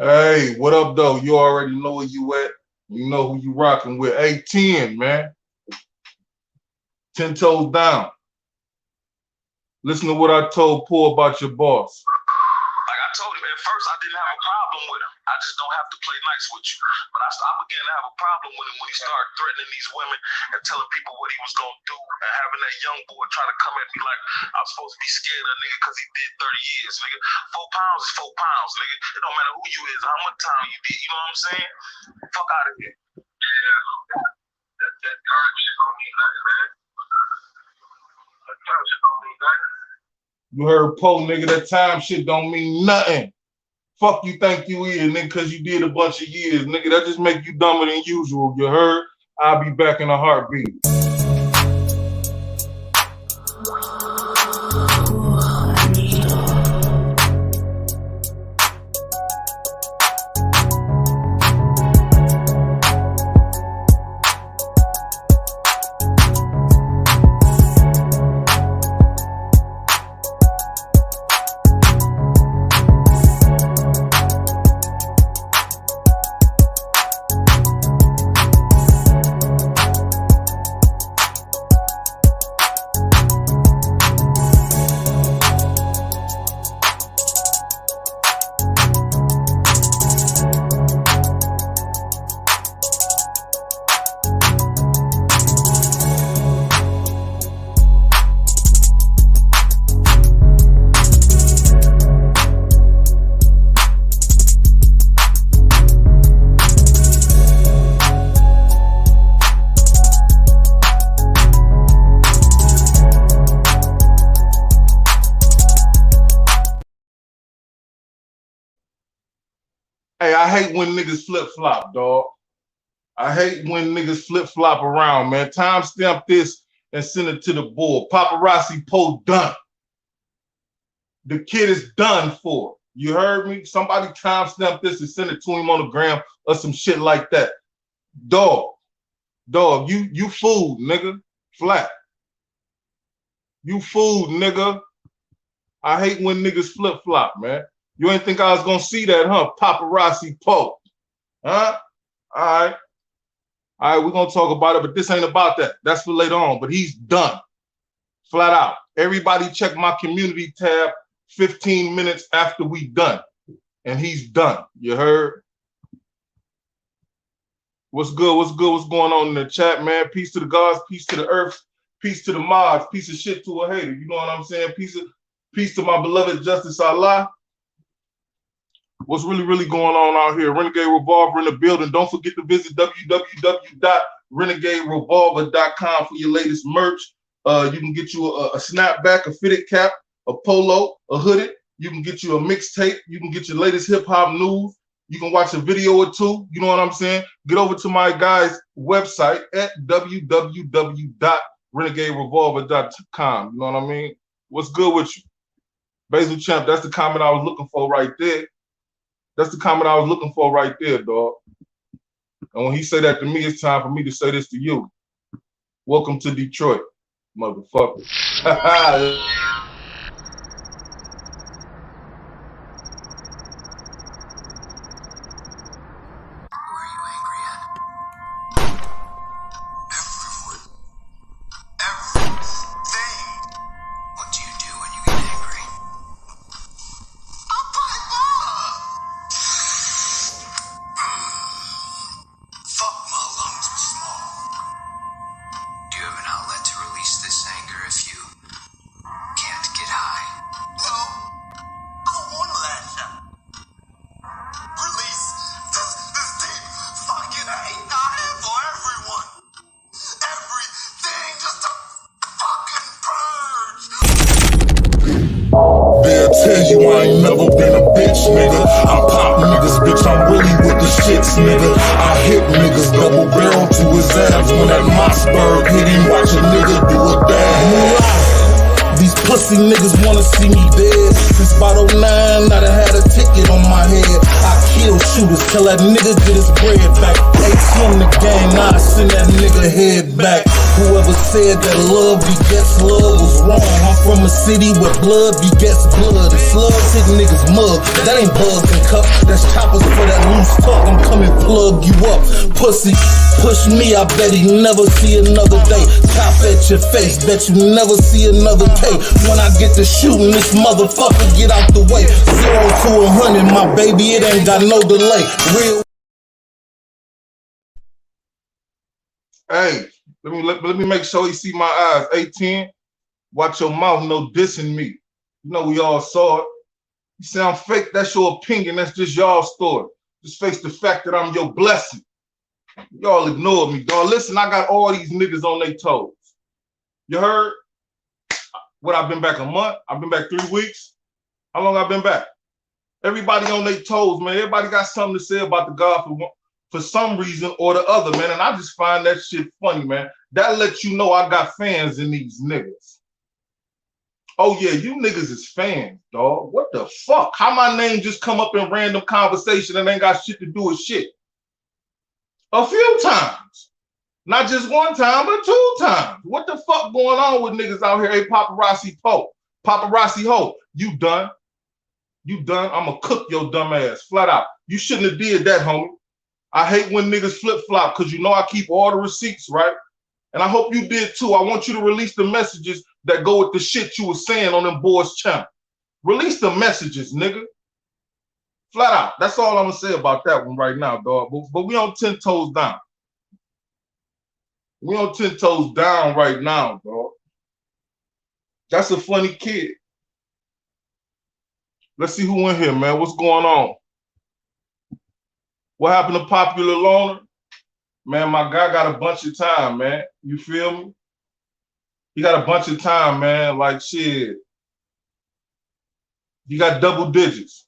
Hey, what up, though? You already know where you at. You know who you rocking with. Hey, 10, man. 10 toes down. Listen to what I told Po about your boss. Like I told him at first, I didn't have a problem with him. I just don't have to play nice with you. But I began to have a problem with him when he started threatening these women and telling people what he was going to do and having that young boy try to come at me like I was supposed to be scared of a nigga because he did 30 years, nigga. 4 pounds is 4 pounds, nigga. It don't matter who you is, how much time you did, you know what I'm saying? Fuck out of here. Yeah, that time shit don't mean nothing, man. That time shit don't mean nothing. You heard Po, nigga, that time shit don't mean nothing. Fuck you think you is, nigga, because you did a bunch of years, nigga. That just make you dumber than usual. You heard? I'll be back in a heartbeat. Hey, I hate when niggas flip-flop, dog. I hate when niggas flip-flop around, man. Timestamp this and send it to the board. Paparazzi Po done. The kid is done for. You heard me? Somebody timestamp this and send it to him on the gram or some shit like that. Dog, you fooled, nigga. Flat. You fooled, nigga. I hate when niggas flip-flop, man. You ain't think I was gonna see that, huh? Paparazzi Po. Huh? All right, we're gonna talk about it, but this ain't about that. That's for later on. But he's done. Flat out. Everybody check my community tab 15 minutes after we done. And he's done. You heard? What's good? What's good? What's going on in the chat, man? Peace to the gods, peace to the earth, peace to the mods, piece of shit to a hater. You know what I'm saying? Peace to my beloved Justice Allah. What's really going on out here? Renegade Revolver in the building. Don't forget to visit www.renegaderevolver.com for your latest merch. You can get you a snapback, a fitted cap, a polo, a hoodie. You can get you a mixtape. You can get your latest hip-hop news. You can watch a video or two. You know what I'm saying? Get over to my guy's website at www.renegaderevolver.com. You know what I mean? What's good with you? Basil Champ, that's the comment I was looking for right there. That's the comment I was looking for right there, dog. And when he said that to me, it's time for me to say this to you. Welcome to Detroit, motherfucker. Tell you I ain't never been a bitch, nigga. I'm pop niggas, bitch, I'm really with the shits, nigga. I hit niggas double barrel to his abs when that Mossberg hit him. Watch a nigga do a dab. These pussy niggas wanna see me dead. Since about 09, I done had a ticket on my head. I kill shooters, tell that nigga get his bread back. ATM the game, now I send that nigga head back. Whoever said that love begets love was wrong. I'm from a city where blood begets blood. The slugs hit niggas mug, that ain't bugs and cup. That's choppers for that loose talk. I'm coming plug you up. Pussy, push me, I bet he never see another day. Top at your face, bet you never see another day. When I get to shooting, this motherfucker get out the way. 0 to 100, my baby, it ain't got no delay. Real. Hey, let me make sure you see my eyes. 18, watch your mouth, no dissing me. You know we all saw it. You sound fake, that's your opinion, that's just y'all story. Just face the fact that I'm your blessing. Y'all ignored me, dog. Listen, I got all these niggas on their toes. You heard? What, I've been back a month? I've been back 3 weeks? How long I've been back? Everybody on their toes, man. Everybody got something to say about the God for some reason or the other, man. And I just find that shit funny, man. That lets you know I got fans in these niggas. Oh yeah, you niggas is fans, dog. What the fuck? How my name just come up in random conversation and ain't got shit to do with shit? A few times. Not just one time, but 2 times. What the fuck going on with niggas out here? Hey, Paparazzi Po, Paparazzi Ho, you done? You done? I'ma cook your dumb ass, flat out. You shouldn't have did that, homie. I hate when niggas flip-flop, because you know I keep all the receipts, right? And I hope you did too. I want you to release the messages that go with the shit you was saying on them boys' channel. Release the messages, nigga. Flat out. That's all I'm gonna say about that one right now, dog. But we on 10 toes down. We on 10 toes down right now, dog. That's a funny kid. Let's see who in here, man. What's going on? What happened to Popular Loner? Man, my guy got a bunch of time, man. You feel me? He got a bunch of time, man. Like, shit. He got double digits.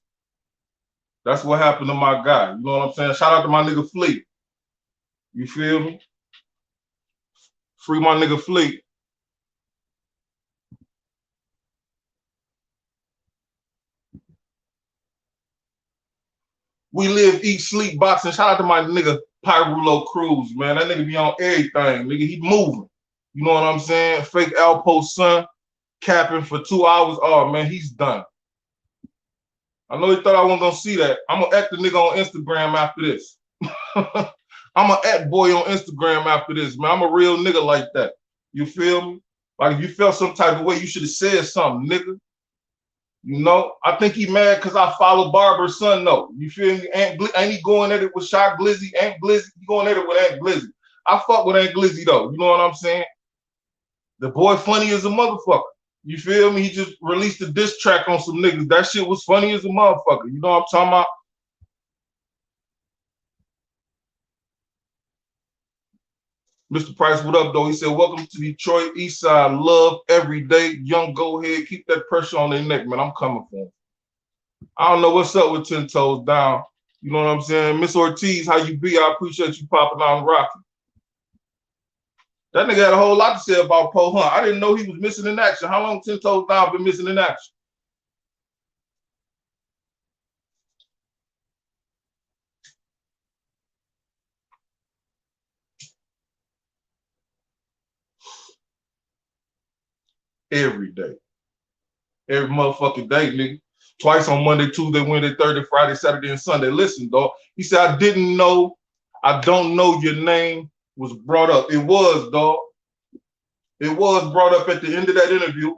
That's what happened to my guy. You know what I'm saying? Shout out to my nigga Fleet. You feel me? Free my nigga Fleet. We live, eat, sleep, boxing. Shout out to my nigga Pyrulo Cruz, man. That nigga be on everything, nigga. He moving. You know what I'm saying? Fake Alpo son capping for 2 hours. Oh, man, he's done. I know he thought I wasn't gonna see that. I'm gonna at the nigga on Instagram after this. I'm gonna at boy on Instagram after this, man. I'm a real nigga like that. You feel me? Like if you felt some type of way, you should have said something, nigga. You know, I think he mad because I follow Barber's son, though. You feel me? Ain't he going at it with Shy Glizzy? Aunt Glizzy, he going at it with Aunt Glizzy. I fuck with Aunt Glizzy, though. You know what I'm saying? The boy funny as a motherfucker. You feel me? He just released a diss track on some niggas. That shit was funny as a motherfucker. You know what I'm talking about? Mr. Price, what up, though? He said, welcome to Detroit, East Side. Love every day. Young, go ahead. Keep that pressure on their neck, man. I'm coming for him. I don't know what's up with 10 toes down. You know what I'm saying? Miss Ortiz, how you be? I appreciate you popping out and rocking. That nigga had a whole lot to say about Po Hunt. I didn't know he was missing in action. How long 10 toes down been missing in action? Every day. Every motherfucking day, nigga. Twice on Monday, Tuesday, Wednesday, Thursday, Friday, Saturday, and Sunday. Listen, dog. He said, I didn't know, I don't know your name was brought up. It was, dog. It was brought up at the end of that interview.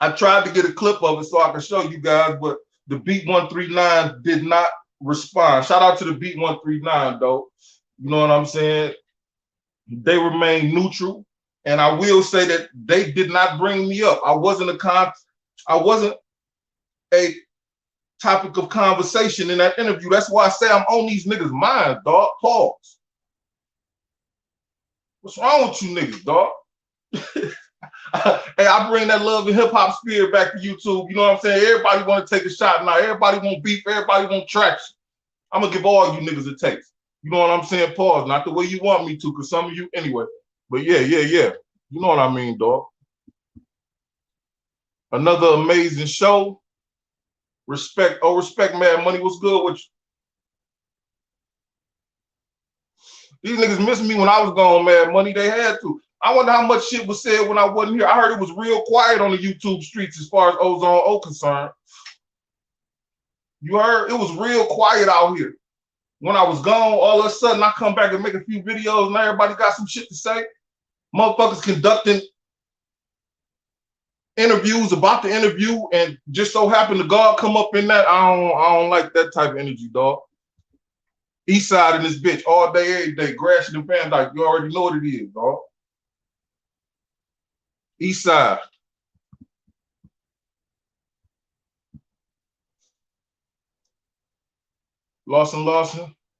I tried to get a clip of it so I could show you guys, but the Beat 139 did not respond. Shout out to the Beat 139, though. You know what I'm saying? They remain neutral. And I will say that they did not bring me up. I wasn't a topic of conversation in that interview. That's why I say I'm on these niggas' minds, dog. Pause. What's wrong with you niggas, dog? Hey, I bring that love and hip hop spirit back to YouTube. You know what I'm saying? Everybody want to take a shot now. Everybody want beef. Everybody want traction. I'm gonna give all you niggas a taste. You know what I'm saying? Pause. Not the way you want me to, because some of you anyway. But yeah. You know what I mean, dog. Another amazing show. Respect. Oh, respect, Mad Money. What's good with These niggas missed me when I was gone, man. Money they had to. I wonder how much shit was said when I wasn't here. I heard it was real quiet on the YouTube streets as far as Ozone O concerned. You heard? It was real quiet out here. When I was gone, all of a sudden I come back and make a few videos and everybody got some shit to say. Motherfuckers conducting interviews about the interview and just so happened to God come up in that. I don't like that type of energy, dog. East side in this bitch all day, every day, Gratiot and Van Dyke. You already know what it is, dog. East side. Lawson,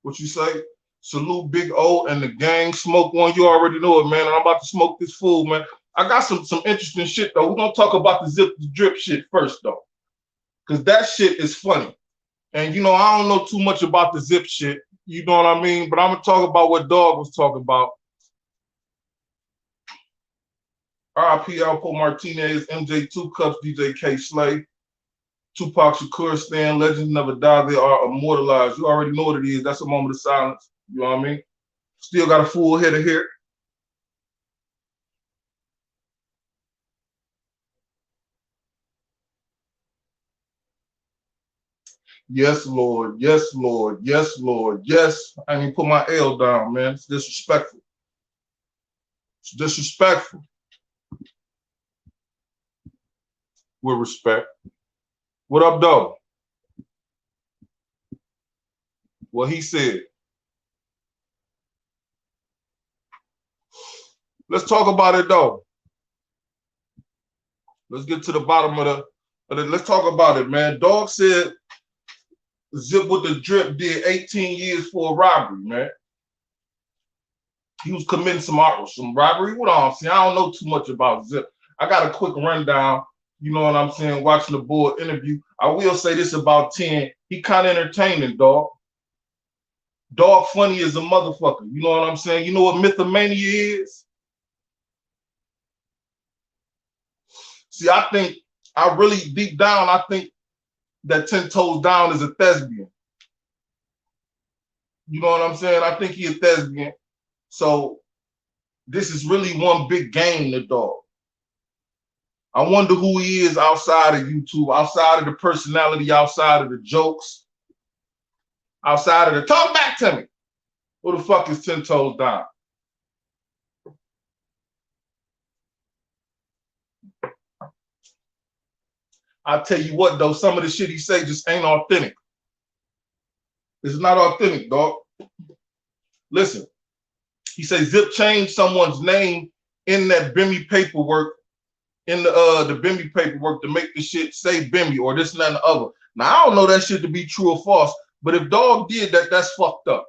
what you say? Salute Big O and the gang. Smoke one. You already know it, man. And I'm about to smoke this fool, man. I got some interesting shit, though. We're going to talk about the zip the drip shit first, though. Because that shit is funny. And, you know, I don't know too much about the zip shit. You know what I mean? But I'm going to talk about what Dog was talking about. R.I.P. Alpo Martinez, MJ2 Cups, DJ K Slay, Tupac Shakur, Stan, legends never die. They are immortalized. You already know what it is. That's a moment of silence. You know what I mean? Still got a full head of hair. Yes, Lord. Yes, Lord. Yes, Lord. Yes. I didn't put my L down, man. It's disrespectful. It's disrespectful. With respect. What up, though? What he said. Let's talk about it, though. Let's get to the bottom of the let's talk about it, man. Dog said Zip with the drip did 18 years for a robbery, man. He was committing some robbery with arms. See, I don't know too much about Zip. I got a quick rundown, you know what I'm saying, watching the board interview. I will say this about 10. He kind of entertaining, dog. Dog funny as a motherfucker. You know what I'm saying? You know what mythomania is? See, I think, I really, deep down, I think that 10 Toes Down is a thespian. You know what I'm saying? I think he a thespian. So this is really one big game, the dog. I wonder who he is outside of YouTube, outside of the personality, outside of the jokes, outside of the talk back to me. Who the fuck is 10 Toes Down? I tell you what, though, some of the shit he say just ain't authentic. It's not authentic, dog. Listen, he say Zip changed someone's name in that Bimmy paperwork, in the Bimmy paperwork to make the shit say Bimmy or this and that and the other. Now, I don't know that shit to be true or false, but if Dog did that, that's fucked up.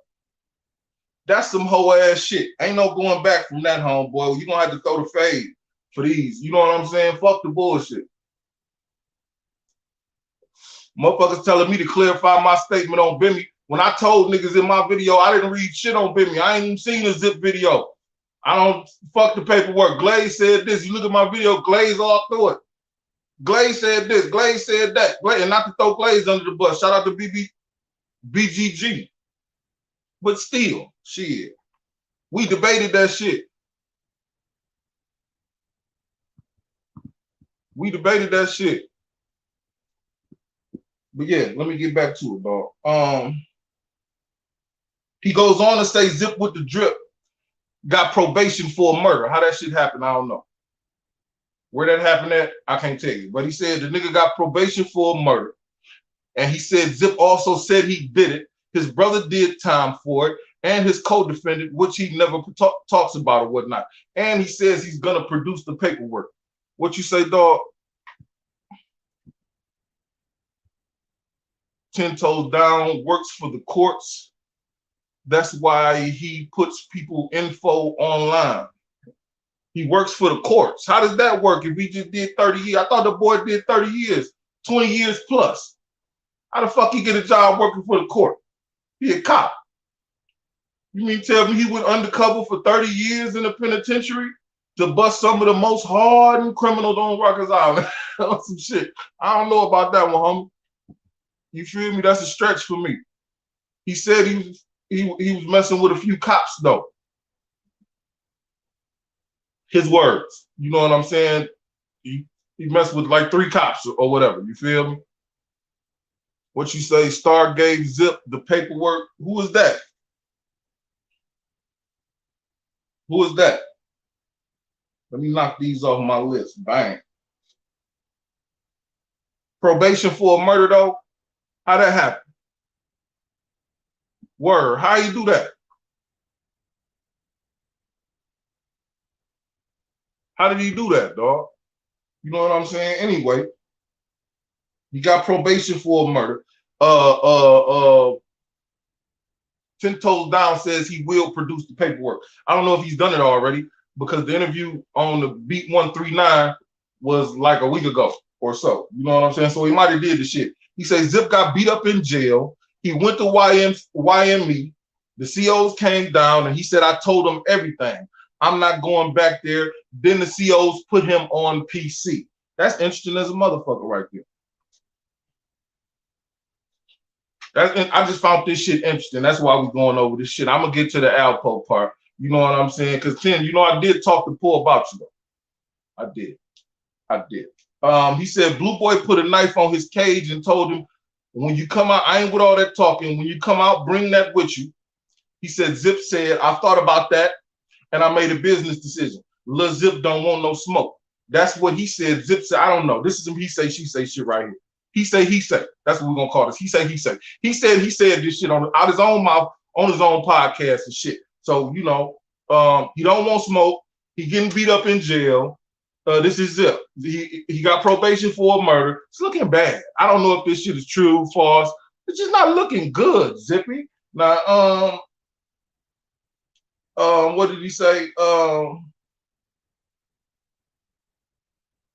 That's some hoe ass shit. Ain't no going back from that, homeboy. You gonna have to throw the fade for these. You know what I'm saying? Fuck the bullshit. Motherfuckers telling me to clarify my statement on Bimmy. When I told niggas in my video, I didn't read shit on Bimmy. I ain't even seen a Zip video. I don't fuck the paperwork. Glaze said this. You look at my video, Glaze all through it. Glaze said this. Glaze said that. And not to throw Glaze under the bus. Shout out to BGG. But still, shit. We debated that shit. We debated that shit. But yeah, let me get back to it, dog. He goes on to say Zip with the drip got probation for a murder. How that shit happened, I don't know. Where that happened at, I can't tell you. But he said the nigga got probation for a murder. And he said Zip also said he did it. His brother did time for it. And his co-defendant, which he never talks about or whatnot. And he says he's going to produce the paperwork. What you say, dog? 10 Toes Down works for the courts. That's why he puts people info online. He works for the courts. How does that work if he just did 30 years? I thought the boy did 30 years, 20 years plus. How the fuck he get a job working for the court? He a cop. You mean tell me he went undercover for 30 years in the penitentiary to bust some of the most hardened criminals on Rikers Island? Some shit. I don't know about that one, homie. You feel me? That's a stretch for me. He said he was he was messing with a few cops though. His words, you know what I'm saying? He messed with like 3 cops or whatever. You feel me? What you say? Star gave Zip the paperwork. Who is that? Who is that? Let me knock these off my list. Bang. Probation for a murder though? How that happen? Word. How you do that? How did he do that, dog? You know what I'm saying? Anyway, you got probation for a murder. 10 Toes Down says he will produce the paperwork. I don't know if he's done it already because the interview on the Beat 139 was like a week ago or so. You know what I'm saying? So he might have did the shit. He says Zip got beat up in jail. He went to YME. The COs came down and he said, I told them everything. I'm not going back there. Then the COs put him on PC. That's interesting as a motherfucker right there. I just found this shit interesting. That's why we're going over this shit. I'm gonna get to the Alpo part. You know what I'm saying? Because Tim, you know, I did talk to Po about you though. I did. He said Blue Boy put a knife on his cage and told him, when you come out, I ain't with all that talking. When you come out, bring that with you. He said Zip said, I thought about that and I made a business decision. Lil Zip don't want no smoke. That's what he said. Zip said, I don't know. This is some he say, she say shit right here. He say. That's what we're gonna call this. He say. He said this shit out his own mouth, on his own podcast and shit. So, you know, he don't want smoke. He getting beat up in jail. This is Zip. He got probation for a murder. It's looking bad. I don't know if this shit is true, false. It's just not looking good, Zippy. Now, what did he say?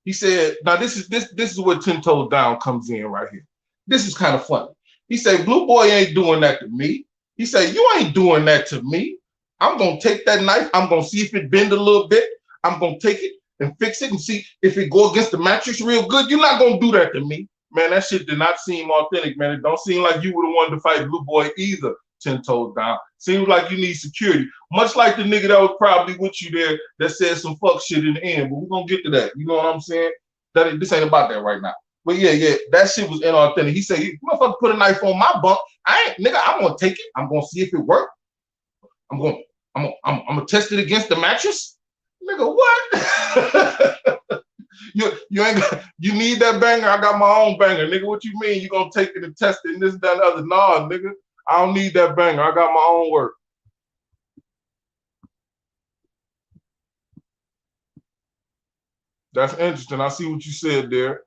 He said, now this is where 10 Toes Down comes in right here. This is kind of funny. He said, Blue Boy ain't doing that to me. He said, you ain't doing that to me. I'm going to take that knife. I'm going to see if it bend a little bit. I'm going to take it and fix it and see if it go against the mattress real good. You're not going to do that to me. Man, that shit did not seem authentic, man. It don't seem like you would have wanted to fight Blue Boy either, 10 Toes Down. Seems like you need security. Much like the nigga that was probably with you there that said some fuck shit in the end. But we're going to get to that. You know what I'm saying? This ain't about that right now. But yeah, that shit was inauthentic. He said, you motherfucker put a knife on my bunk. I'm going to take it. I'm going to see if it works. I'm going to test it against the mattress. Nigga, what? you need that banger? I got my own banger. Nigga, what you mean? You going to take it and test it and this, that, and other? Nah, nigga. I don't need that banger. I got my own work. That's interesting. I see what you said there.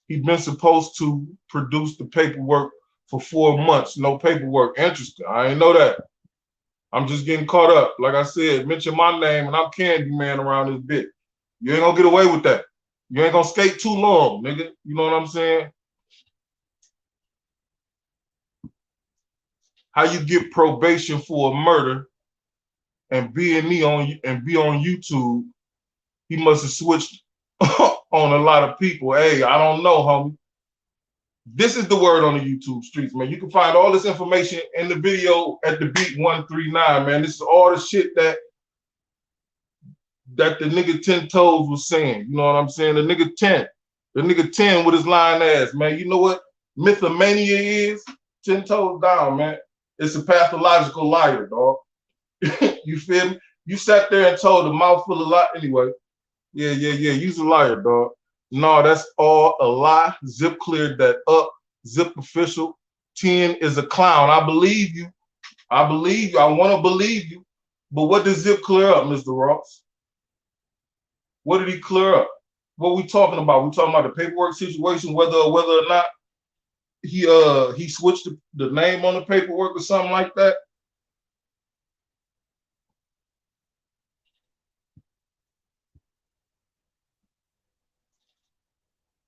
He's been supposed to produce the paperwork for 4 months. No paperwork. Interesting. I ain't know that. I'm just getting caught up. Like I said, mention my name and I'm Candyman around this bit. You ain't gonna get away with that. You ain't gonna skate too long, nigga. You know what I'm saying? How you get probation for a murder and be on YouTube? He must have switched on a lot of people. Hey, I don't know, homie. This is the word on the YouTube streets, man. You can find all this information in the video at the Beat 139, man. This is all the shit that the nigga 10 Toes was saying. You know what I'm saying? The nigga 10 with his lying ass, man. You know what mythomania is? 10 Toes Down, man. It's a pathological liar, dog. You feel me? You sat there and told a mouthful of lie. Anyway, yeah. You's a liar, dog. No, that's all a lie. Zip cleared that up. Zip official. 10 is a clown. I believe you. I want to believe you. But what does Zip clear up, Mr. Ross? What did he clear up? What are we talking about? We talking about the paperwork situation, whether or not he switched the name on the paperwork or something like that.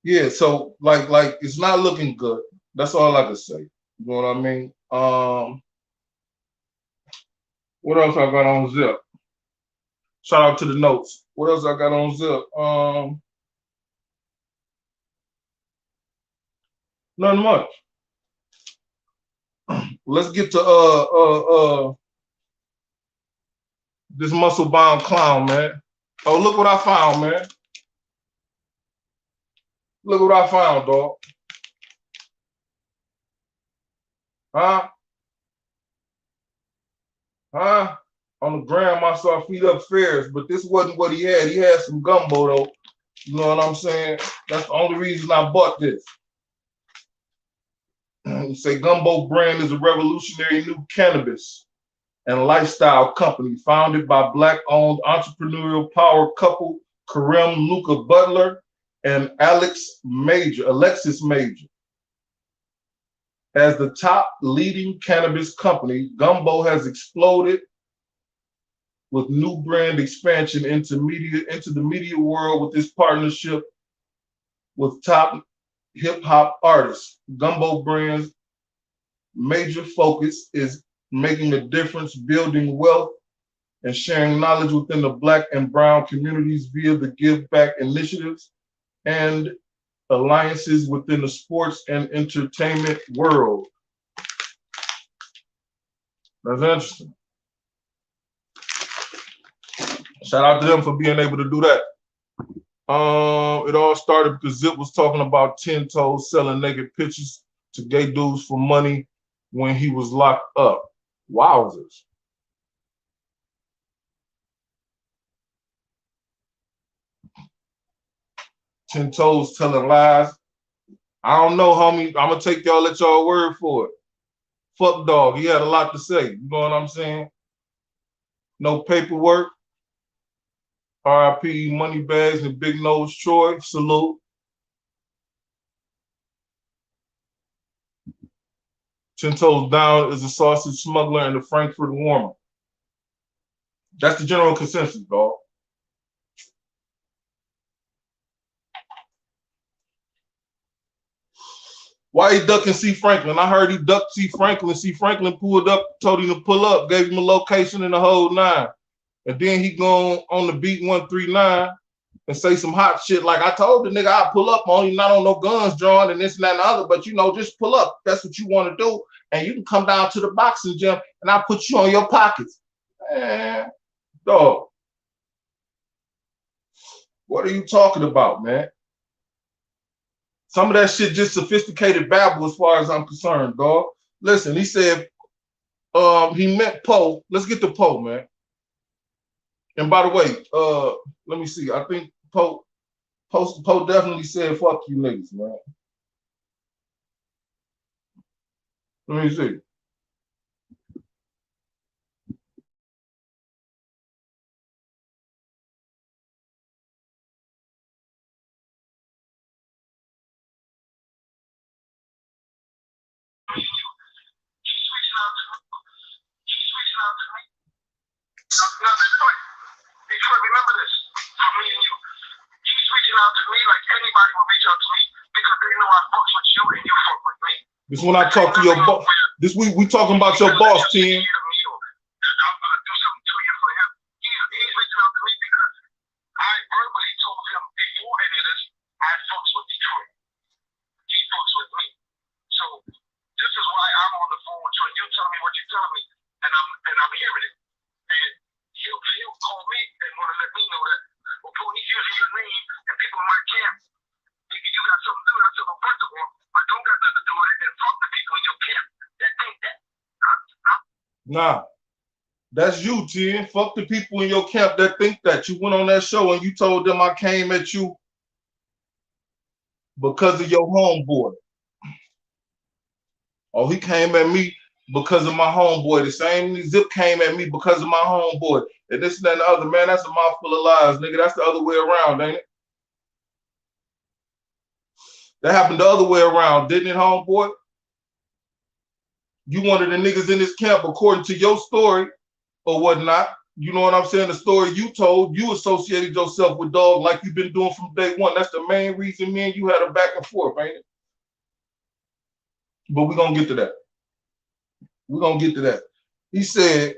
Yeah, so like it's not looking good. That's all I can say. You know what I mean? What else I got on Zip? Shout out to the notes. What else I got on Zip? Nothing much. let's get to this muscle bound clown, man. Oh, look what I found, man. Look what I found, dog. Huh? Huh? On the gram, I saw feet up fairs, but this wasn't what he had. He had some gumbo, though. You know what I'm saying? That's the only reason I bought this. You say Gumbo brand is a revolutionary new cannabis and lifestyle company founded by Black-owned entrepreneurial power couple Kareem Luca Butler and Alexis Major. As the top leading cannabis company, Gumbo has exploded with new brand expansion into the media world with this partnership with top hip-hop artists. Gumbo brand's major focus is making a difference, building wealth, and sharing knowledge within the Black and Brown communities via the Give Back initiatives and alliances within the sports and entertainment world. That's interesting. Shout out to them for being able to do that. It all started because Zip was talking about 10 Toes selling naked pictures to gay dudes for money when he was locked up. Wowzers. Ten Toes telling lies. I don't know, homie. I'm gonna take y'all, let y'all word for it. Fuck dog. He had a lot to say. You know what I'm saying? No paperwork. RIP Moneybags and Big Nose Troy. Salute. Ten Toes Down is a sausage smuggler and a Frankfurt warmer. That's the general consensus, dog. Why he ducking C. Franklin? I heard he ducked C. Franklin. C. Franklin pulled up, told him to pull up, gave him a location and the whole nine. And then he go on the beat 139 and say some hot shit like, I told the nigga I'd pull up on you, not on no guns drawn and this and that and the other, but you know, just pull up. That's what you want to do. And you can come down to the boxing gym and I'll put you on your pockets. Man, dog. What are you talking about, man? Some of that shit just sophisticated babble as far as I'm concerned, dog. Listen, he said he met Poe. Let's get to Poe, man. And by the way, let me see. I think Poe definitely said fuck you niggas, man. Let me see. Detroit, remember this, for me and you. He's reaching out to me like anybody will reach out to me because they know I fucks with you and you fuck with me. This when I talk to your boss. This we talking about your boss, team. I'm gonna do something to you for him. He's reaching out to me because I verbally told him before any of this, I fucks with Detroit. He fucks with me. So this is why I'm on the phone with you and you telling me what you're telling me, and I'm hearing it. And he'll call me and want to let me know that, well, Paul, he's using your name and people in my camp. If you got something to do with it, I said, well, first of all, I don't got nothing to do with it, and fuck the people in your camp that think that. Nah, that's you, T. Fuck the people in your camp that think that. You went on that show and you told them I came at you because of your homeboy. Oh, he came at me because of my homeboy. The same Zip came at me because of my homeboy. And this and that and the other, man, that's a mouthful of lies, nigga. That's the other way around, ain't it? That happened the other way around, didn't it, homeboy? You one of the niggas in this camp, according to your story or whatnot. You know what I'm saying? The story you told, you associated yourself with dog like you've been doing from day one. That's the main reason me and you had a back and forth, ain't it? But we're going to get to that. We're going to get to that. He said,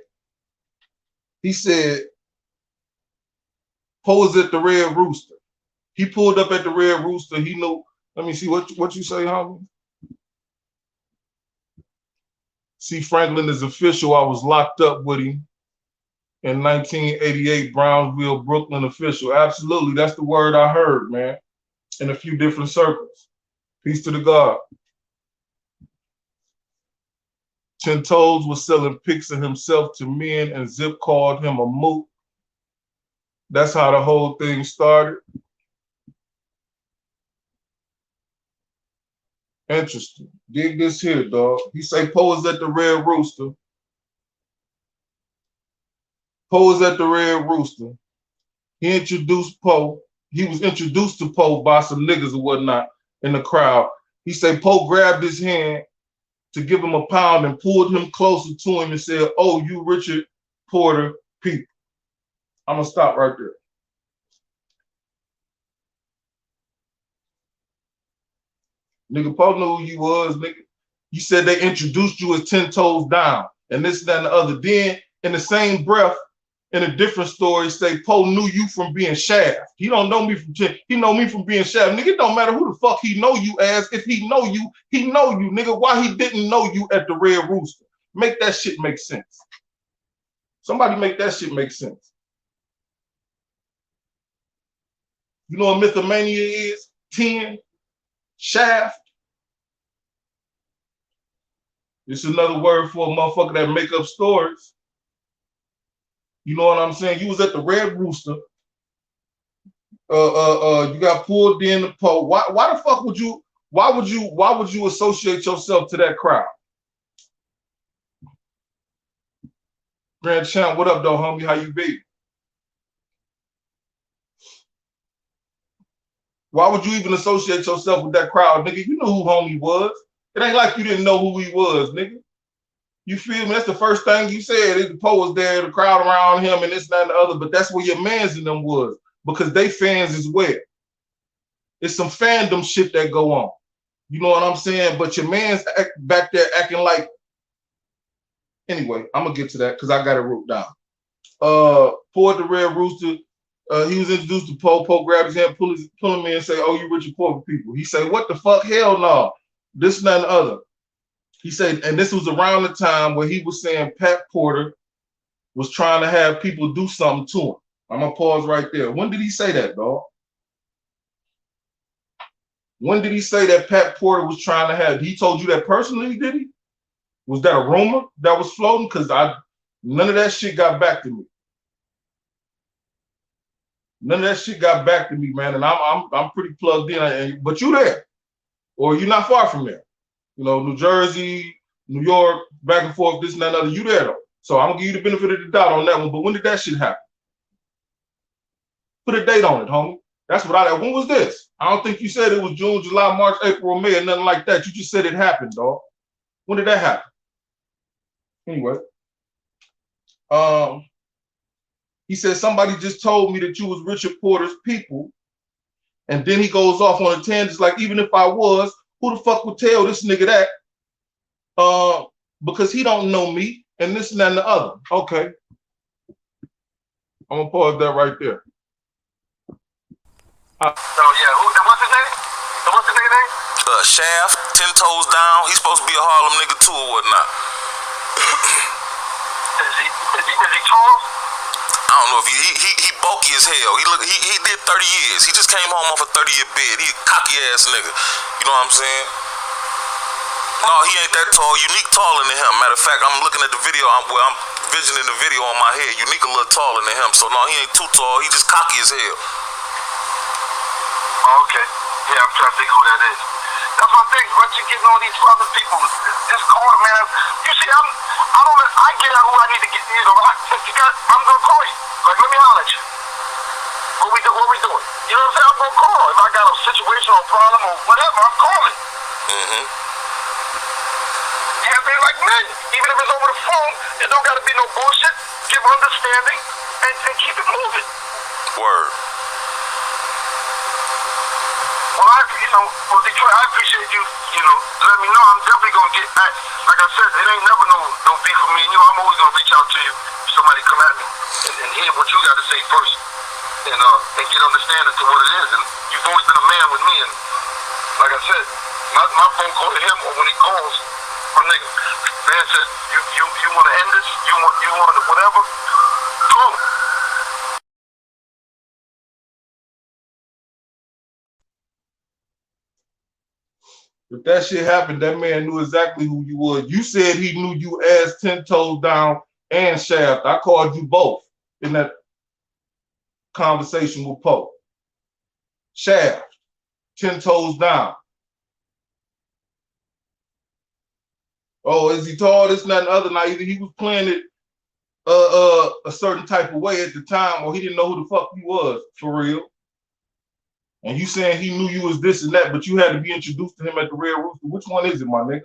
Poe is at the Red Rooster. He pulled up at the Red Rooster. He knew. Let me see what you say, homie. C. Franklin is official. I was locked up with him in 1988, Brownsville, Brooklyn official. Absolutely, that's the word I heard, man, in a few different circles. Peace to the God. 10 Toes was selling pics of himself to men and Zip called him a moot. That's how the whole thing started. Interesting. Dig this here, dog. He say Po is at the Red Rooster. Po is at the Red Rooster. He introduced Po. He was introduced to Po by some niggas or whatnot in the crowd. He said Po grabbed his hand to give him a pound and pulled him closer to him and said, "Oh, you Richard Porter people." I'm gonna stop right there. Nigga, Po knew who you was, nigga. You said they introduced you as 10 Toes down and this, that, and the other. Then in the same breath, in a different story, say Po knew you from being Shaft. He don't know me from 10. He know me from being Shaft. Nigga, it don't matter who the fuck he know you as. If he know you, nigga. Why he didn't know you at the Red Rooster? Make that shit make sense. Somebody make that shit make sense. You know what mythomania is? 10, Shaft. It's another word for a motherfucker that make up stories. You know what I'm saying? You was at the Red Rooster. You got pulled in the Po. Why the fuck would you? Why would you associate yourself to that crowd? Grand Champ, what up, though, homie? How you be? Why would you even associate yourself with that crowd, nigga? You know who homie was. It ain't like you didn't know who he was, nigga. You feel me? That's the first thing you said. The Po was there, the crowd around him, and this, that, and the other. But that's where your mans in them was, because they fans as well. It's some fandom shit that go on. You know what I'm saying? But your man's back there acting like. Anyway, I'm gonna get to that because I got it wrote down. Po at the Red Rooster. He was introduced to Po. Po grabbed his hand, pull him in, and say, "Oh, you Richard Porter people." He said, "What the fuck? Hell no. This, and that, and the other." He said, and this was around the time where he was saying Pat Porter was trying to have people do something to him. I'm gonna pause right there. When did he say that, dog? When did he say that Pat Porter was trying to have? He told you that personally, did he? Was that a rumor that was floating? Because none of that shit got back to me. None of that shit got back to me, man. And I'm pretty plugged in. But you there, or you're not far from there. You know, New Jersey, New York, back and forth, this and that and other. You there though. So I'm gonna give you the benefit of the doubt on that one. But when did that shit happen? Put a date on it, homie. That's what when was this? I don't think you said it was June, July, March, April, or May, or nothing like that. You just said it happened, dog. When did that happen? Anyway. He said, somebody just told me that you was Richard Porter's people. And then he goes off on a tangent like, even if I was, who the fuck would tell this nigga that? Because he don't know me and this and that and the other. Okay. I'm gonna pause that right there. So yeah, what's his name? What's the nigga name? Shaft, 10 Toes down. He's supposed to be a Harlem nigga too or whatnot. Is he tall? I don't know if he bulky as hell. He did 30 years. He just came home off a 30-year bid. He a cocky ass nigga. You know what I'm saying? No, he ain't that tall. Unique taller than him. Matter of fact, I'm looking at the video. I'm visioning the video on my head. Unique a little taller than him. So no, he ain't too tall. He just cocky as hell. Oh, okay. Yeah, I'm trying to think who that is. That's my thing. Once you getting all these other people, this call, man. You see, I get out who I need to get. You know, I'm gonna call you. Like, let me holler at you. What we doing? You know what I'm saying? I'm gonna call. If I got a situation or problem or whatever, I'm calling. Mm-hmm. Yeah, they're like men. Even if it's over the phone, it don't gotta be no bullshit. Give understanding and keep it moving. Word. Well, Detroit, I appreciate you, let me know. I'm definitely going to get back. Like I said, it ain't never no beef for me and you. I'm always going to reach out to you if somebody come at me and hear what you got to say first and get understanding to what it is. And you've always been a man with me. And like I said, my phone call to him or when he calls, my nigga, man said, you want to end this? You want whatever? Cool. If that shit happened, that man knew exactly who you was. You said he knew you ass 10 toes down and Shaft. I called you both in that conversation with Po. Shaft, 10 toes down. Oh, is he tall? This, and that, and other. Now, either he was playing it a certain type of way at the time, or he didn't know who the fuck he was, for real. And you saying he knew you was this and that, but you had to be introduced to him at the Red Rooster. Which one is it, my nigga?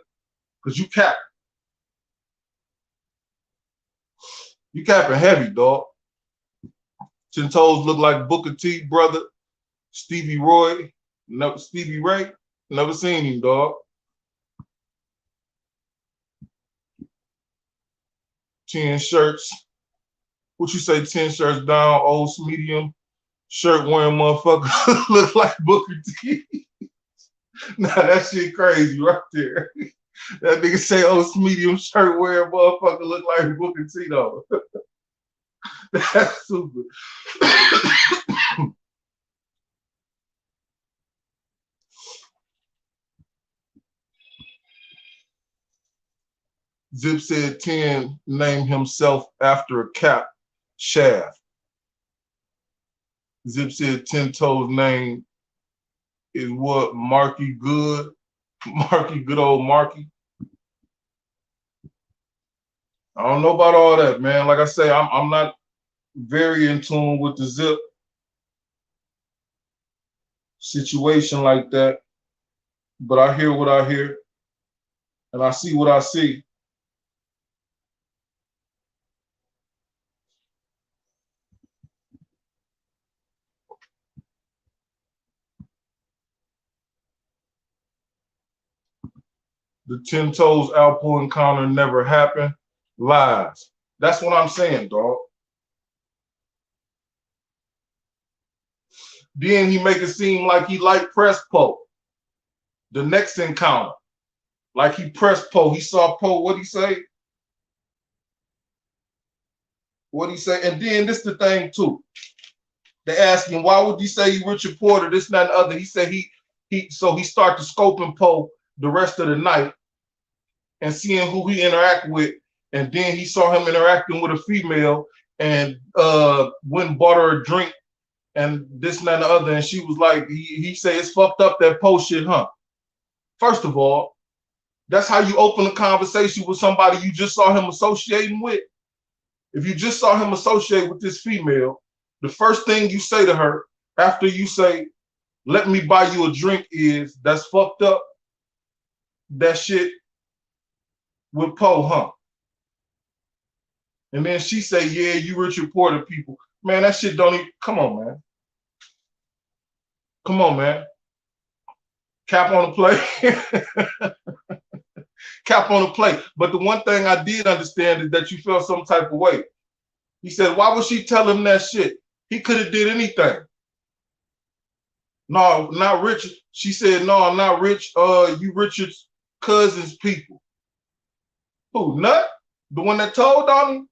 Because you cap. You capping heavy, dog. 10 toes look like Booker T, brother. Stevie Ray. Never seen him, dog. 10 shirts. What you say, 10 shirts down, old medium, shirt wearing motherfucker look like Booker T. Nah, that shit crazy right there. That nigga say old medium shirt wearing motherfucker look like Booker T though. That's stupid. Zip said 10 named himself after a cap, Shaft. Zip said 10 toes name is what? Marky Good? Marky, good old Marky. I don't know about all that, man. Like I say, I'm not very in tune with the Zip situation like that, but I hear what I hear, and I see what I see. The 10 toes Alpo encounter never happened. Lies. That's what I'm saying, dog. Then he make it seem like he liked press Po. The next encounter. Like he pressed Po. He saw Po. What'd he say? What'd he say? And then this the thing too. They ask him, why would he say he Richard Porter, this, and that, and other? He said he started scoping Po the rest of the night and seeing who he interact with. And then he saw him interacting with a female and went and bought her a drink and this and that and the other. And she was like, he said, it's fucked up that Po shit, huh? First of all, that's how you open a conversation with somebody you just saw him associating with. If you just saw him associate with this female, the first thing you say to her after you say, let me buy you a drink is, that's fucked up. That shit with Po, huh? And then she say, yeah, you Richard Porter people. Man, that shit don't even, come on, man. Come on, man. Cap on the play. Cap on the play. But the one thing I did understand is that you felt some type of way. He said, why would she tell him that shit? He could have did anything. No, not Richard. She said, no, I'm not Rich. You Richard's cousin's people. Who, Nut? The one that told on him?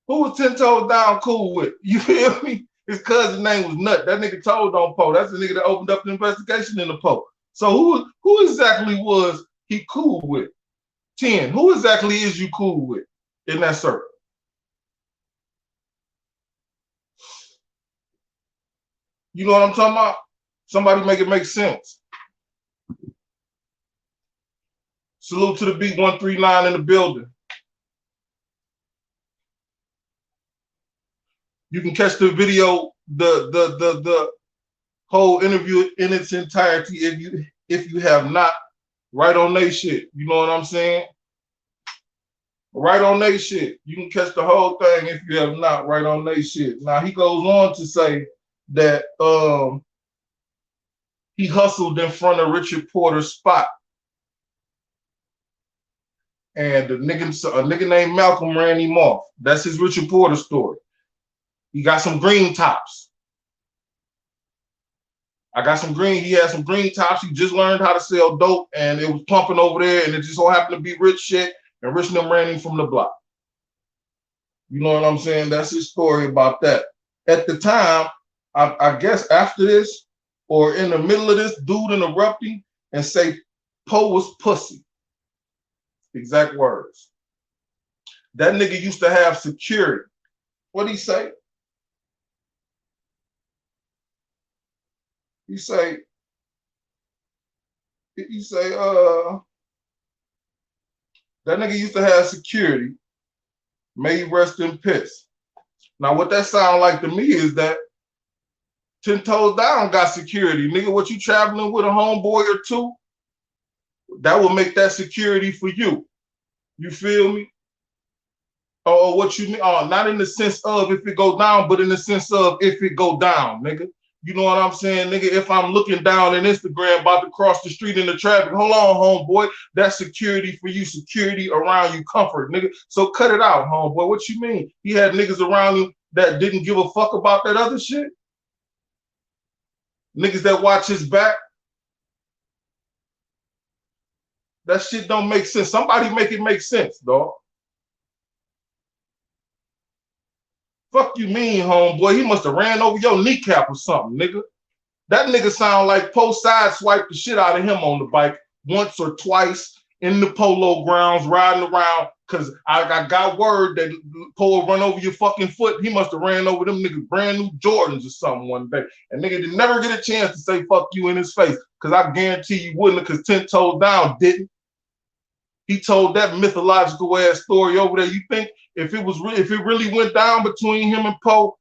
Who was 10 toes down cool with? You feel me? His cousin's name was Nut. That nigga told on Po. That's the nigga that opened up the investigation in the Po. So who exactly was he cool with? 10. Who exactly is you cool with in that circle? You know what I'm talking about? Somebody make it make sense. Salute to the beat 139 in the building. You can catch the video, the whole interview in its entirety if you have not. Right on they shit. You know what I'm saying? Right on they shit. You can catch the whole thing if you have not. Right on they shit. Now he goes on to say that he hustled in front of Richard Porter's spot. And a nigga named Malcolm ran him off. That's his Richard Porter story. He got some green tops. He had some green tops. He just learned how to sell dope and it was pumping over there and it just so happened to be rich shit. and Rich and them ran him from the block. You know what I'm saying? That's his story about that. At the time, I guess after this or in the middle of this, dude interrupting and say Po was pussy. Exact words. That nigga used to have security. What'd he say? He say, that nigga used to have security. May he rest in peace. Now, what that sound like to me is that 10 Toes Down got security. Nigga, what you traveling with a homeboy or two? That will make that security for you. You feel me? Or what you mean? Oh, not in the sense of if it go down, but in the sense of if it go down, nigga. You know what I'm saying, nigga? If I'm looking down in Instagram about to cross the street in the traffic, hold on, homeboy. That's security for you, security around you, comfort, nigga. So cut it out, homeboy. What you mean? He had niggas around him that didn't give a fuck about that other shit? Niggas that watch his back? That shit don't make sense. Somebody make it make sense, dog. Fuck you mean, homeboy? He must have ran over your kneecap or something, nigga. That nigga sound like Po sideswiped the shit out of him on the bike once or twice in the polo grounds, riding around, because I got word that Po will run over your fucking foot. He must have ran over them niggas brand new Jordans or something one day. And nigga did never get a chance to say fuck you in his face, because I guarantee you wouldn't, because 10 Toes Down didn't. He told that mythological ass story over there. You think if it really went down between him and Po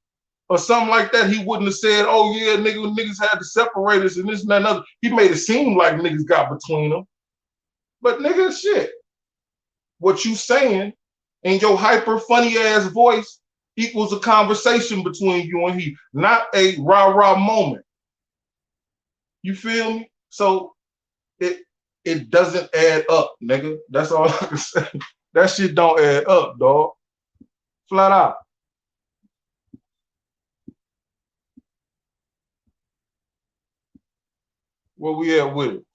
or something like that, he wouldn't have said, oh yeah, niggas had to separate us and this and that and other. He made it seem like niggas got between them. But nigga, shit. What you saying in your hyper funny ass voice equals a conversation between you and he, not a rah-rah moment. You feel me? So it doesn't add up, nigga. That's all I can say. That shit don't add up, dog. Flat out. Where we at with it?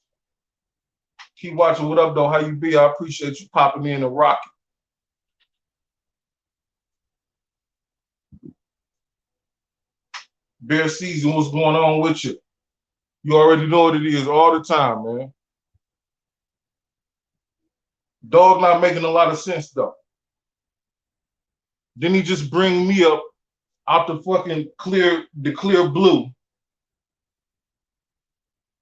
Keep watching. What up, though? How you be? I appreciate you popping in and rocking. Bear season, what's going on with you? You already know what it is all the time, man. Dog not making a lot of sense, though. Then he just bring me up out the fucking clear blue.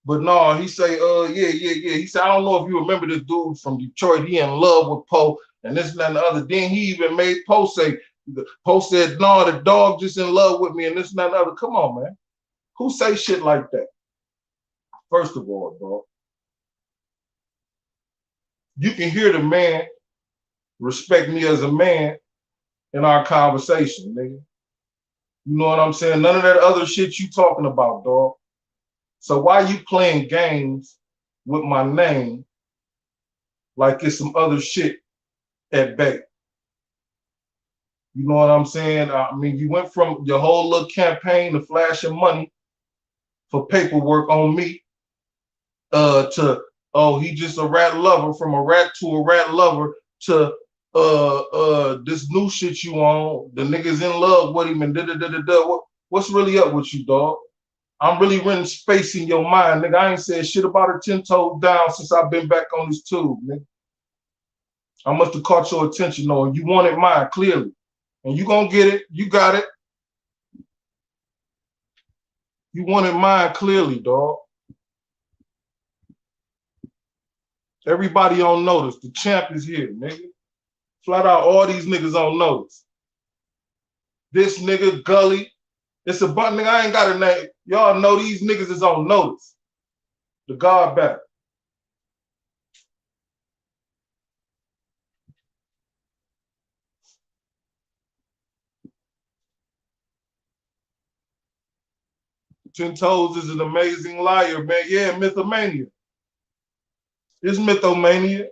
But no, he say, yeah. He said, I don't know if you remember this dude from Detroit. He in love with Po and this and that and the other. Then he even made Po say, Po said, no, the dog just in love with me and this and that and the other. Come on, man. Who say shit like that? First of all, dog. You can hear the man respect me as a man in our conversation, nigga. You know what I'm saying? None of that other shit you talking about, dog. So why you playing games with my name like it's some other shit at bay? You know what I'm saying? I mean, you went from your whole little campaign to flashing money for paperwork on me to, oh, he just a rat lover, from a rat to a rat lover to this new shit you on. The nigga's in love with him and da-da-da-da-da. What's really up with you, dog? I'm really renting space in your mind, nigga. I ain't said shit about her 10 Toes Down since I've been back on this tube, nigga. I must have caught your attention, though, and you wanted mine, clearly. And you gonna get it. You got it. You wanted mine, clearly, dog. Everybody on notice. The champ is here, nigga. Flat out, all these niggas on notice. This nigga, Gully. It's a bunch, nigga, I ain't got a name. Y'all know these niggas is on notice. The guard back. Ten Toes is an amazing liar, man. Yeah, mythomania. It's mythomania.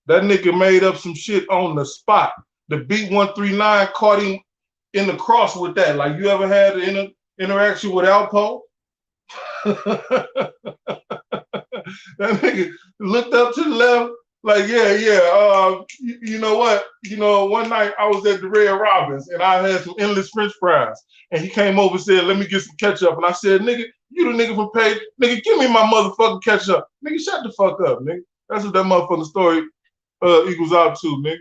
That nigga made up some shit on the spot. The B139 caught him in the cross with that. Like, you ever had an interaction with Alpo? That nigga looked up to the left, Like, yeah. You know what? You know, one night I was at the Red Robins and I had some endless French fries. And he came over and said, let me get some ketchup. And I said, nigga, you the nigga from Page. Nigga, give me my motherfucking ketchup. Nigga, shut the fuck up, nigga. That's what that motherfucking story equals out to, nigga.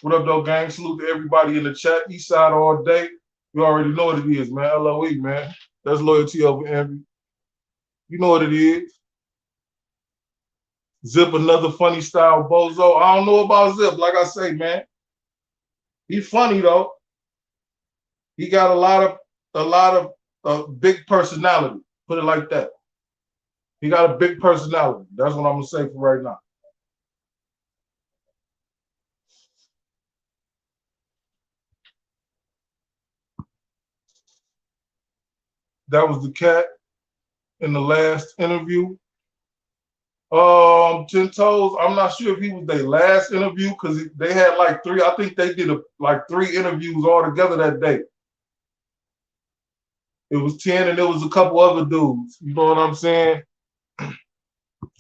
What up, though, gang? Salute to everybody in the chat. East side all day. You already know what it is, man. LOE, man. That's loyalty over envy. You know what it is. Zip, another funny style bozo. I don't know about Zip. Like I say, man, he's funny though. He got a lot of big personality. Put it like that. He got a big personality. That's what I'm gonna say for right now. That was the cat in the last interview. 10 Toes. I'm not sure if he was their last interview because they had like 3. I think they did like 3 interviews all together that day. It was 10 and there was a couple other dudes. You know what I'm saying?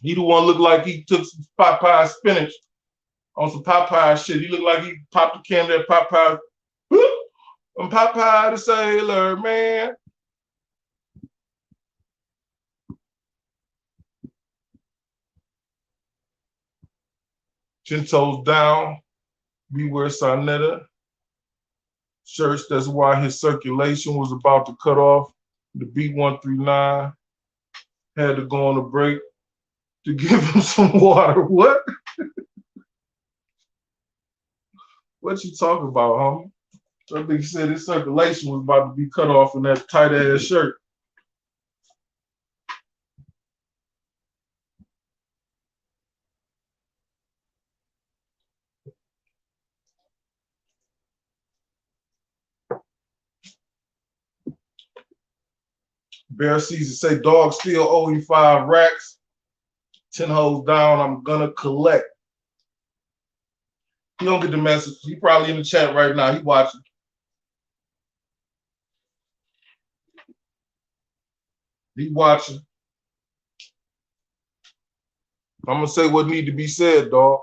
He the one looked like he took some Popeye spinach on some Popeye shit. He looked like he popped a can of that Popeye. I'm Popeye the Sailor Man. Chin toes down. Beware Sonetta. Shirts, that's why his circulation was about to cut off. The B139 had to go on a break to give him some water. What? What you talking about, homie? I think he said his circulation was about to be cut off in that tight ass shirt. Bear Caesar say dog still owing 5 racks. 10 hoes down, I'm gonna collect. He don't get the message. He probably in the chat right now. He watching. He watching. I'm gonna say what need to be said, dog.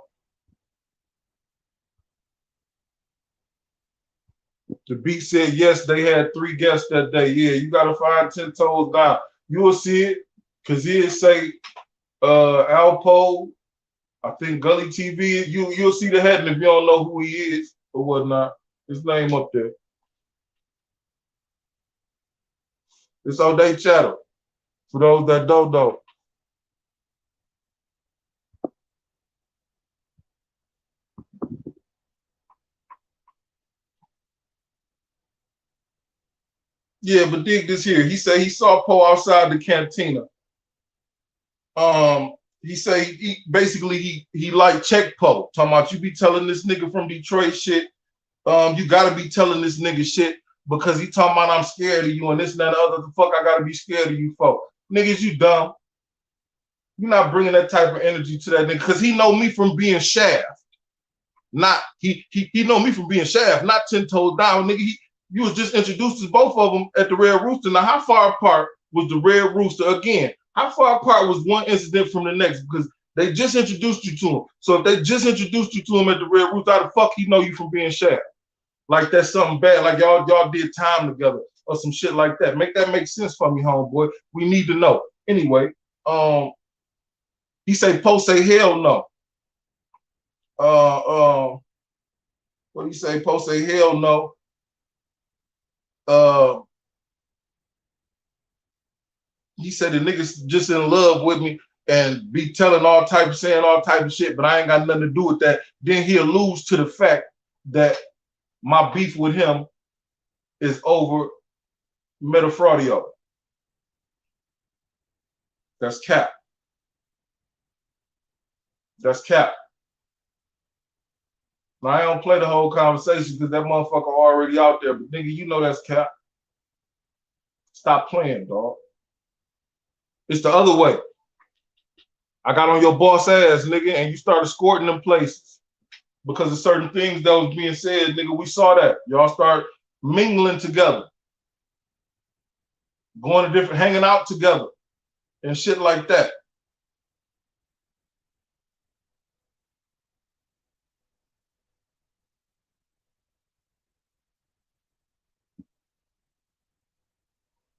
The beat said yes, they had 3 guests that day. Yeah, you gotta find 10 toes down. You will see it, cause he'll say Alpo, I think Gully TV. You'll see the heading if you don't know who he is or whatnot. His name up there. It's O'Day Chattel. For those that don't know. Yeah, but dig this here. He said he saw Poe outside the cantina. He say he like check Poe. Talking about you be telling this nigga from Detroit shit. You gotta be telling this nigga shit because he talking about I'm scared of you and this and that and the other. The fuck I gotta be scared of you for? Niggas, you dumb. You're not bringing that type of energy to that nigga because he know me from being Shaft. Not he know me from being Shaft, not 10 toes down, nigga. You was just introduced to both of them at the Red Rooster. Now, how far apart was the Red Rooster? Again, how far apart was one incident from the next? Because they just introduced you to him. So if they just introduced you to him at the Red Rooster, how the fuck he know you from being Shaft? Like that's something bad. Like y'all did time together or some shit like that. Make that make sense for me, homeboy. We need to know. Anyway, he say Poe say hell no. What do you say? Poe say hell no. He said the niggas just in love with me and be telling all type of saying all type of shit, but I ain't got nothing to do with that. Then he alludes to the fact that my beef with him is over Metafraudio. That's cap. That's cap. Now, I don't play the whole conversation because that motherfucker already out there, but nigga, you know that's cap. Stop playing, dog. It's the other way. I got on your boss ass, nigga, and you started escorting them places because of certain things that was being said, nigga. We saw that. Y'all start mingling together, going to different, hanging out together and shit like that.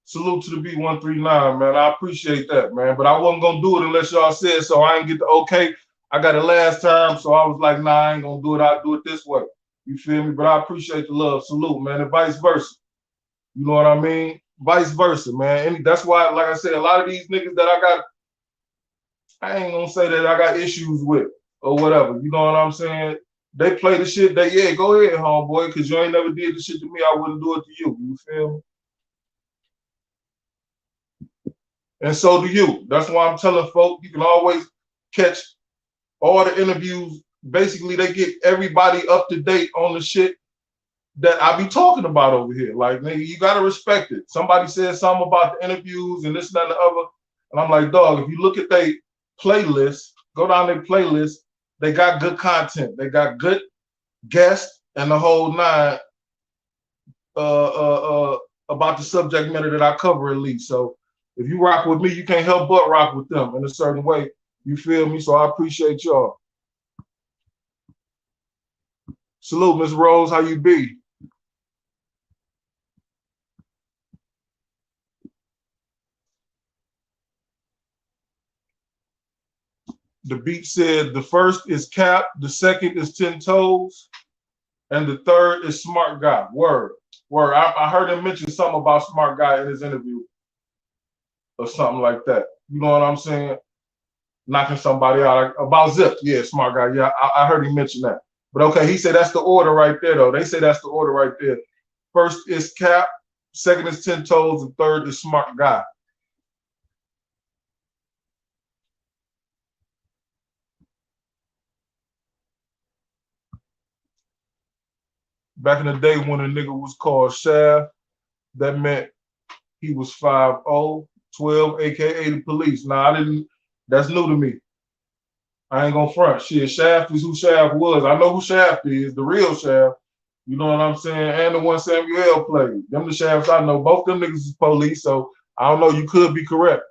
Salute to the B139, man. I appreciate that, man. But I wasn't gonna do it unless y'all said so. I didn't get the okay. I got it last time, so I was like, nah, I ain't gonna do it. I'll do it this way. You feel me? But I appreciate the love. Salute, man, and vice versa. You know what I mean? Vice versa, man. And that's why, like I said, a lot of these niggas that I ain't gonna say that I got issues with or whatever. You know what I'm saying? They play the shit that, yeah, go ahead, homeboy, because you ain't never did the shit to me. I wouldn't do it to you. You feel me? And so do you. That's why I'm telling folk, you can always catch all the interviews. Basically, they get everybody up to date on the shit that I be talking about over here. Like, nigga, you gotta respect it. Somebody said something about the interviews and this, that, and the other. And I'm like, dog, if you look at their playlist, go down their playlist, they got good content. They got good guests and the whole nine about the subject matter that I cover at least. So if you rock with me, you can't help but rock with them in a certain way. You feel me? So I appreciate y'all. Salute, Miss Rose. How you be? The beat said the first is Cap, the second is 10 Toes, and the third is Smart Guy. Word. Word. I heard him mention something about Smart Guy in his interview or something like that. You know what I'm saying? Knocking somebody out. About Zip. Yeah, Smart Guy. Yeah, I heard him mention that. But okay, he said that's the order right there, though. They say that's the order right there. First is Cap, second is 10 Toes, and third is Smart Guy. Back in the day when a nigga was called Shaft, that meant he was 5'0", 12, aka the police. Now I didn't, that's new to me. I ain't gonna front. Shit, Shaft is who Shaft was. I know who Shaft is, the real Shaft. You know what I'm saying? And the one Samuel played. Them the Shafts I know. Both them niggas is police, so I don't know, you could be correct.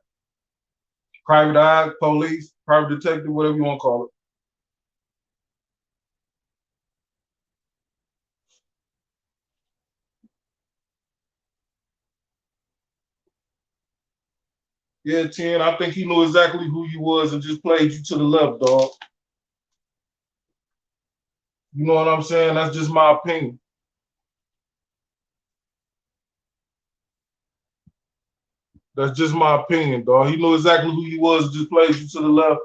Private eye, police, private detective, whatever you want to call it. Yeah, 10, I think he knew exactly who you was and just played you to the left, dog. You know what I'm saying? That's just my opinion. That's just my opinion, dog. He knew exactly who you was and just played you to the left.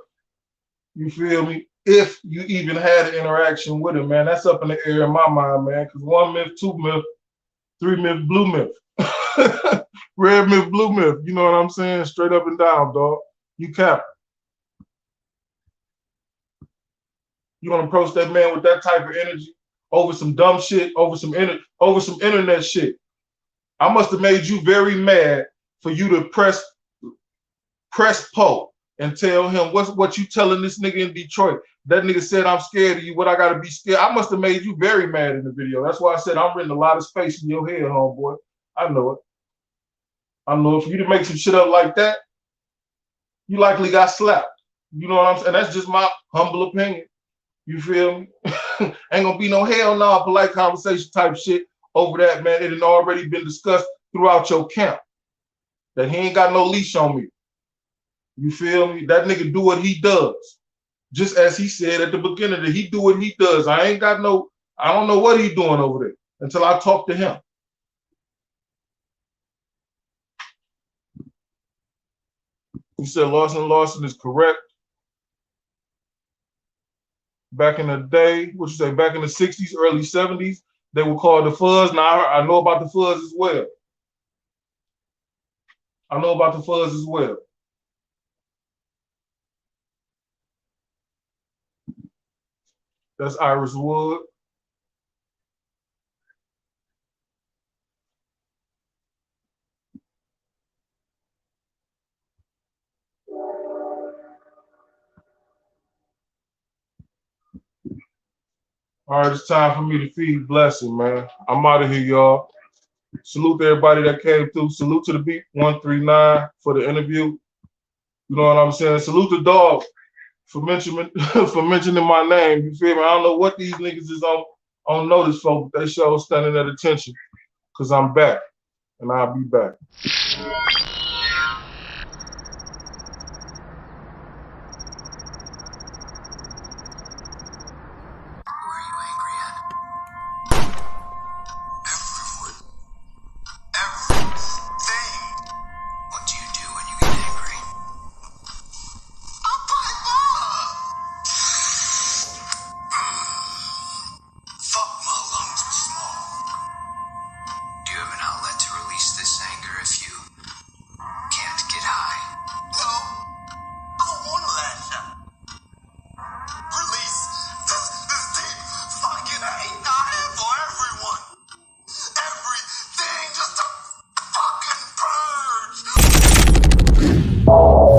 You feel me? If you even had an interaction with him, man, that's up in the air in my mind, man. Because 1 myth, 2 myth, 3 myth, blue myth. Red myth, blue myth. You know what I'm saying? Straight up and down, dog. You cap. You want to approach that man with that type of energy over some dumb shit, over some internet shit. I must have made you very mad for you to press Poe and tell him what you telling this nigga in Detroit. That nigga said I'm scared of you. What I gotta be scared? I must have made you very mad in the video. That's why I said I'm renting a lot of space in your head, homeboy. I know it. I know for you to make some shit up like that, you likely got slapped. You know what I'm saying? That's just my humble opinion. You feel me? Ain't gonna be no hell no polite conversation type shit over that, man. It had already been discussed throughout your camp that he ain't got no leash on me. You feel me? That nigga do what he does. Just as he said at the beginning that he do what he does. I don't know what he doing over there until I talk to him. He said Lawson is correct. Back in the day, what you say, back in the 60s, early 70s, they were called the Fuzz. Now I know about the Fuzz as well. I know about the Fuzz as well. That's Iris Wood. All right, it's time for me to feed blessing, man. I'm out of here, y'all. Salute to everybody that came through. Salute to the beat 139 for the interview. You know what I'm saying? Salute the dog for mentioning for mentioning my name. You feel me? I don't know what these niggas is on notice for, but they show standing at attention because I'm back and I'll be back.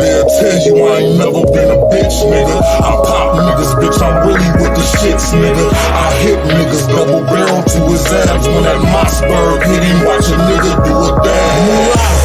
They'll tell you I ain't never been a bitch, nigga. I'm pop niggas, bitch, I'm really with the shits, nigga. I hit niggas double barrel to his abs when that Mossberg hit him. Watch a nigga do a dab.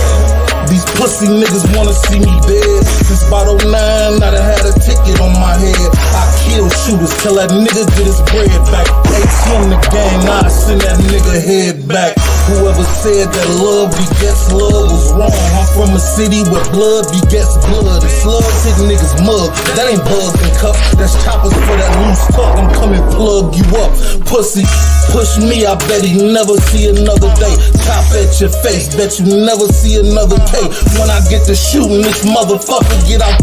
These pussy niggas wanna see me dead. Since about 09, I done had a ticket on my head. I kill shooters till that nigga get his bread back. ATM the gang, I send that nigga head back. Whoever said that love begets love was wrong. I'm from a city where blood begets blood. And slugs hit niggas mug. That ain't bugs and cups. That's choppers for that loose talk. I'm coming plug you up. Pussy, push me, I bet he never see another day. Chop at your face, bet you never see another case. When I get to shooting, this motherfucker get out.